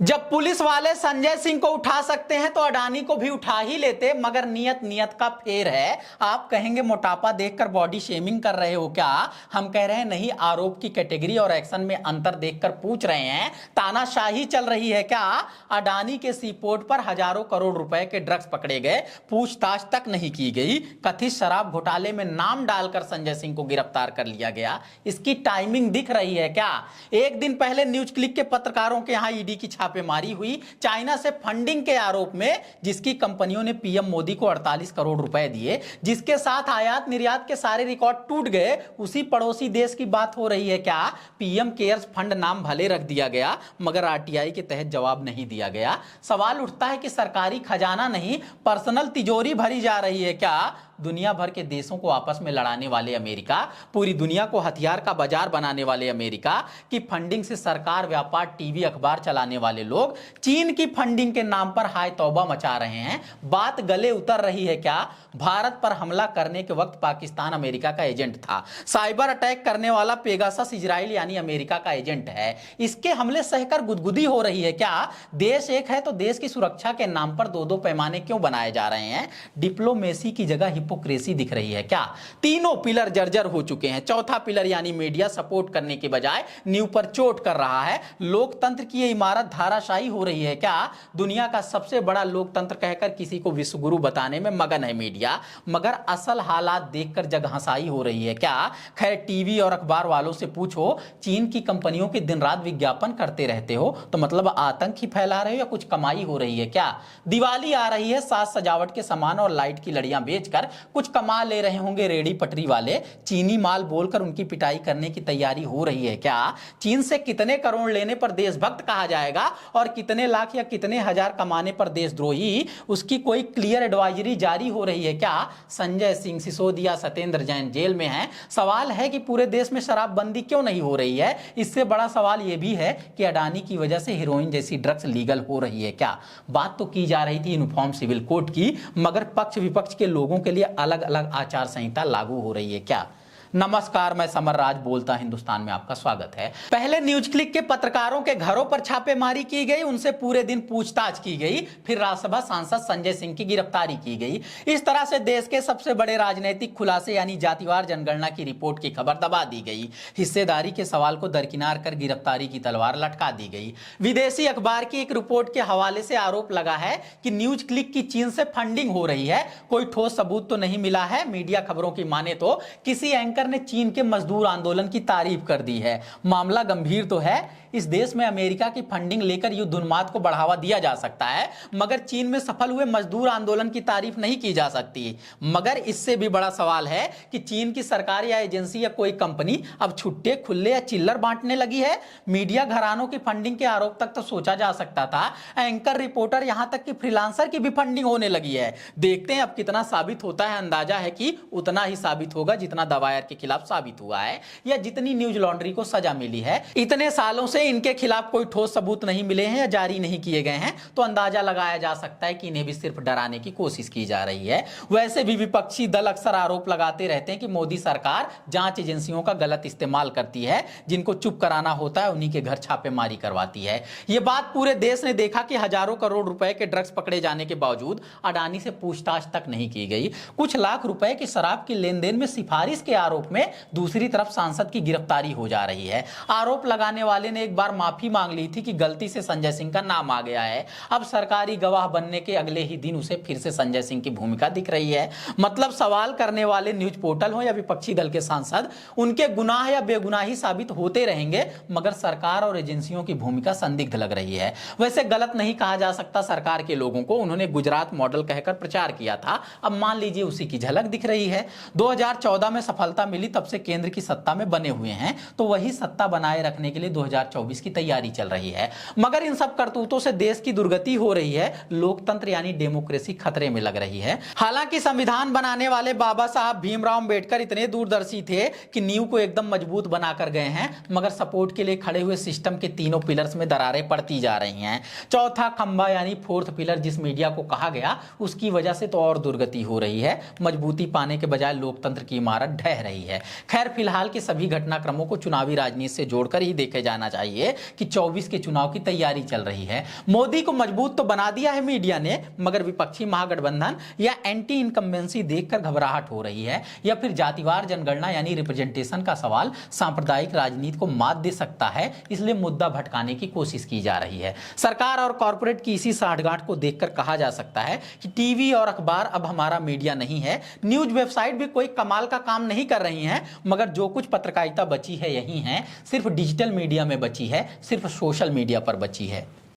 जब पुलिस वाले संजय सिंह को उठा सकते हैं तो अडानी को भी उठा ही लेते, मगर नियत नियत का फेर है। आप कहेंगे मोटापा देखकर बॉडी शेमिंग कर रहे हो क्या? हम कह रहे हैं नहीं, आरोप की कैटेगरी और एक्शन में अंतर देखकर पूछ रहे हैं, तानाशाही चल रही है क्या? अडानी के सी पोर्ट पर हजारों करोड़ रुपए के ड्रग्स पकड़े गए, पूछताछ तक नहीं की गई। कथित शराब घोटाले में नाम डालकर संजय सिंह को गिरफ्तार कर लिया गया। इसकी टाइमिंग दिख रही है क्या? एक दिन पहले न्यूज क्लिक के पत्रकारों के यहां ईडी की छापेमारी हुई चाइना से फंडिंग के आरोप में, जिसकी कंपनियों ने पीएम मोदी को 48 करोड़ रुपए दिए, जिसके साथ आयात निर्यात के सारे रिकॉर्ड टूट गए। उसी पड़ोसी देश की बात हो रही है क्या? पीएम केयर्स फंड नाम भले रख दिया गया, मगर आरटीआई के तहत जवाब नहीं दिया गया। सवाल उठता है कि सरकारी खजाना नहीं, पर्सनल तिजोरी भरी जा रही है क्या? दुनिया भर के देशों को आपस में लड़ाने वाले अमेरिका, पूरी दुनिया को हथियार का बाजार बनाने वाले अमेरिका की फंडिंग से सरकार, व्यापार, टीवी, अखबार चलाने वाले लोग चीन की फंडिंग के नाम पर हाय तौबा मचा रहे हैं। बात गले उतर रही है क्या? भारत पर हमला करने के वक्त पाकिस्तान अमेरिका का एजेंट था। साइबर अटैक करने वाला पेगासस इजराइल यानी अमेरिका का एजेंट है। इसके हमले सहकर गुदगुदी हो रही है क्या? देश एक है तो देश की सुरक्षा के नाम पर दो दो पैमाने क्यों बनाए जा रहे हैं? डिप्लोमेसी की जगह हिपोक्रेसी दिख रही है क्या? तीनों पिलर जर्जर हो चुके हैं। चौथा पिलर यानी मीडिया सपोर्ट करने के बजाय नींव पर चोट कर रहा है। लोकतंत्र की यह इमारत धाराशायी हो रही है क्या? दुनिया का सबसे बड़ा लोकतंत्र कहकर किसी को विश्वगुरु बताने में मगन है मीडिया, मगर असल हालात देखकर जगहंसाई हो रही है क्या? खैर, टीवी और अखबार वालों से पूछो, चीन की कंपनियों के दिन रात विज्ञापन करते रहते हो तो मतलब आतंक ही फैला रहे हो या कुछ कमाई हो रही है क्या? दिवाली आ रही है, साज सजावट के सामान और लाइट की लड़ियां बेचकर कुछ कमा ले रहे होंगे रेडी पटरी वाले। चीनी माल बोलकर उनकी पिटाई करने की तैयारी हो रही है क्या? चीन से कितने करोड़ लेने पर देशभक्त कहा जाएगा और कितने लाख या कितने हजार कमाने पर देशद्रोही, उसकी कोई क्लियर एडवाइजरी जारी हो रही है क्या? संजय सिंह, सिसोदिया, सत्येंद्र जैन जेल में हैं। सवाल है कि पूरे देश में शराबबंदी क्यों नहीं हो रही है? इससे बड़ा सवाल यह भी है कि अडानी की वजह से हीरोइन जैसी ड्रग्स लीगल हो रही है क्या? बात तो की जा रही थी यूनिफॉर्म सिविल कोड की, मगर पक्ष विपक्ष के लोगों के लिए अलग अलग आचार संहिता लागू हो रही है क्या? नमस्कार, मैं समर राज बोलता हिंदुस्तान में आपका स्वागत है। पहले न्यूज क्लिक के पत्रकारों के घरों पर छापेमारी की गई, उनसे पूरे दिन पूछताछ की गई, फिर राज्यसभा सांसद संजय सिंह की गिरफ्तारी की गई। इस तरह से देश के सबसे बड़े राजनीतिक खुलासे यानी जातिवार जनगणना की रिपोर्ट की खबर दबा दी गई। हिस्सेदारी के सवाल को दरकिनार कर गिरफ्तारी की तलवार लटका दी गई। विदेशी अखबार की एक रिपोर्ट के हवाले से आरोप लगा है कि न्यूज क्लिक की चीन से फंडिंग हो रही है। कोई ठोस सबूत तो नहीं मिला है। मीडिया खबरों की माने तो किसी एंकर ने चीन के मजदूर आंदोलन की तारीफ कर दी है। मामला गंभीर तो है। इस देश में अमेरिका की फंडिंग लेकर युद्ध उन्माद को बढ़ावा दिया जा सकता है, मगर चीन में सफल हुए मजदूर आंदोलन की तारीफ नहीं की जा सकती। मगर इससे भी बड़ा सवाल है कि चीन की सरकार या एजेंसी या कोई कंपनी अब छुट्टे, खुले या चिल्लर बांटने लगी है। मीडिया घरानों की फंडिंग के आरोप तक तो सोचा जा सकता था। एंकर, रिपोर्टर, यहां तक कि फ्रीलांसर की भी फंडिंग होने लगी है। देखते हैं अब कितना साबित होता है। अंदाजा है कि उतना ही साबित होगा जितना दवायर के खिलाफ साबित हुआ है या जितनी न्यूज लॉन्ड्री को सजा मिली है। इतने सालों से इनके खिलाफ कोई ठोस सबूत नहीं मिले हैं या जारी नहीं किए गए हैं, तो अंदाजा लगाया जा सकता है कि इन्हें भी सिर्फ डराने की कोशिश की जा रही है। वैसे भी विपक्षी दल अक्सर आरोप लगाते रहते हैं कि मोदी सरकार जांच एजेंसियों का गलत इस्तेमाल करती है। जिनको चुप कराना होता है उन्हीं के घर छापेमारी करवाती है। यह बात पूरे देश ने देखा कि हजारों करोड़ रुपए के ड्रग्स पकड़े जाने के बावजूद अडानी से पूछताछ तक नहीं की गई। कुछ लाख रुपए की शराब की लेन देन में सिफारिश के आरोप में दूसरी तरफ सांसद की गिरफ्तारी हो जा रही है। आरोप लगाने वाले ने एक बार माफी मांग ली थी कि गलती से संजय सिंह का नाम आ गया है। अब सरकारी गवाह बनने के अगले ही दिन उसे फिर से संजय सिंह की भूमिका दिख रही है। मतलब सवाल करने वाले न्यूज पोर्टल हो या विपक्षी दल के सांसद, उनके गुनाह या बेगुनाही साबित होते रहेंगे, मगर सरकार और एजेंसियों की भूमिका संदिग्ध लग रही है। वैसे गलत नहीं कहा जा सकता सरकार के लोगों को। उन्होंने गुजरात मॉडल कहकर प्रचार किया था, अब मान लीजिए उसी की झलक दिख रही है। 2014 में सफलता मिली, तब से केंद्र की सत्ता में बने हुए हैं, तो वही सत्ता बनाए रखने के लिए 2024 की तैयारी चल रही है। मगर इन सब करतूतों से देश की दुर्गति हो रही है। लोकतंत्र यानी डेमोक्रेसी खतरे में लग रही है। हालांकि संविधान बनाने वाले बाबा साहब भीमराव अंबेडकर इतने दूरदर्शी थे कि नींव को एकदम मजबूत बनाकर गए हैं, मगर सपोर्ट के लिए खड़े हुए सिस्टम के तीनों पिलर्स में दरारें पड़ती जा रही हैं। चौथा खंभा यानी फोर्थ पिलर जिस मीडिया को कहा गया, उसकी वजह से तो और दुर्गति हो रही है। मजबूती पाने के बजाय लोकतंत्र की इमारत ढह रही है। खैर, फिलहाल के सभी घटनाक्रमों को चुनावी राजनीति से जोड़कर ही देखे जाना चाहिए। चाहिए कि 24 के चुनाव की तैयारी चल रही है। मोदी को मजबूत तो बना दिया है मीडिया ने, मगर विपक्षी महागठबंधन या एंटी इनकम्बेंसी देखकर घबराहट हो रही है, या फिर जातिवार जनगणना यानी रिप्रेजेंटेशन का सवाल सांप्रदायिक राजनीति को मात दे सकता है, इसलिए मुद्दा भटकाने की कोशिश की जा रही है। सरकार और कॉर्पोरेट की इसी साठगांठ को देखकर कहा जा सकता है कि टीवी और अखबार अब हमारा मीडिया नहीं है, न्यूज वेबसाइट भी कोई कमाल का काम नहीं कर रही हैं, मगर जो कुछ पत्रकारिता बची है यही है, सिर्फ डिजिटल मीडिया में बची है, सिर्फ सोशल मीडिया पर बची है।